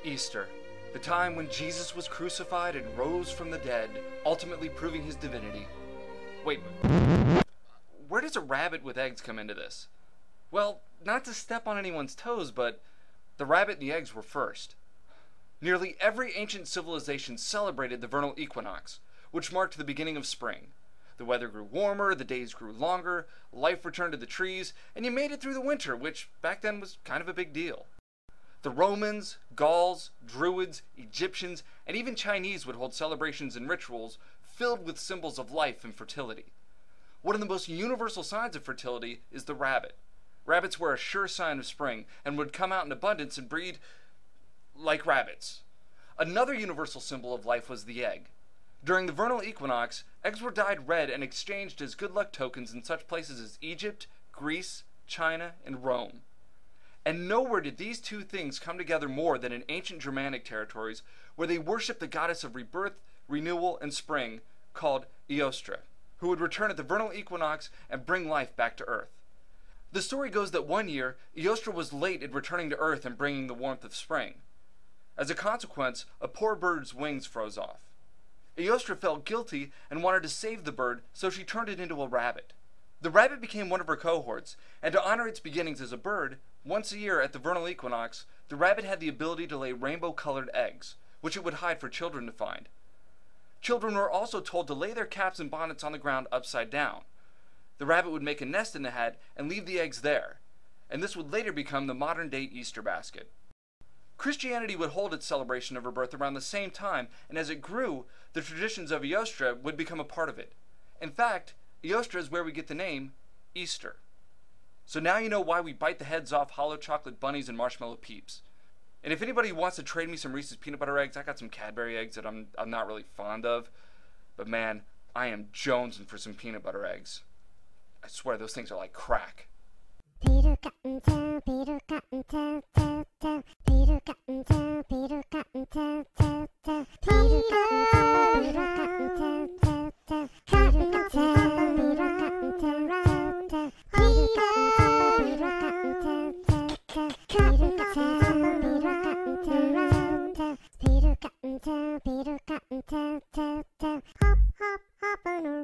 Easter, the time when Jesus was crucified and rose from the dead, ultimately proving his divinity. Wait, where does a rabbit with eggs come into this? Well, not to step on anyone's toes, but the rabbit and the eggs were first. Nearly every ancient civilization celebrated the vernal equinox, which marked the beginning of spring. The weather grew warmer, the days grew longer, life returned to the trees, and you made it through the winter, which back then was kind of a big deal. The Romans, Gauls, Druids, Egyptians, and even Chinese would hold celebrations and rituals filled with symbols of life and fertility. One of the most universal signs of fertility is the rabbit. Rabbits were a sure sign of spring and would come out in abundance and breed like rabbits. Another universal symbol of life was the egg. During the vernal equinox, eggs were dyed red and exchanged as good luck tokens in such places as Egypt, Greece, China, and Rome. And nowhere did these two things come together more than in ancient Germanic territories, where they worshipped the goddess of rebirth, renewal, and spring, called Eostre, who would return at the vernal equinox and bring life back to Earth. The story goes that one year, Eostre was late in returning to Earth and bringing the warmth of spring. As a consequence, a poor bird's wings froze off. Eostre felt guilty and wanted to save the bird, so she turned it into a rabbit. The rabbit became one of her cohorts, and to honor its beginnings as a bird, once a year at the vernal equinox, the rabbit had the ability to lay rainbow-colored eggs, which it would hide for children to find. Children were also told to lay their caps and bonnets on the ground upside down. The rabbit would make a nest in the hat and leave the eggs there, and this would later become the modern-day Easter basket. Christianity would hold its celebration of her birth around the same time, and as it grew, the traditions of Eostre would become a part of it. In fact, Eostre is where we get the name Easter. So now you know why we bite the heads off hollow chocolate bunnies and marshmallow peeps. And if anybody wants to trade me some Reese's peanut butter eggs, I got some Cadbury eggs that I'm not really fond of. But man, I am jonesing for some peanut butter eggs. I swear those things are like crack. Peter Cottontail, Peter Cottontail, tail, tail. Peter Cottontail, Peter Cottontail, tail, tail. Peter Cottontail, Peter Cottontail, tail, tail. Peter Cottontail, Peter Cottontail, tail, tail. Peter Cottontail, Peter Cottontail, tail, tail. Peter Cottontail, Peter Cottontail, tail, tail. Peter Cottontail, Peter Cottontail, tail, tail. Hop, hop, hop on a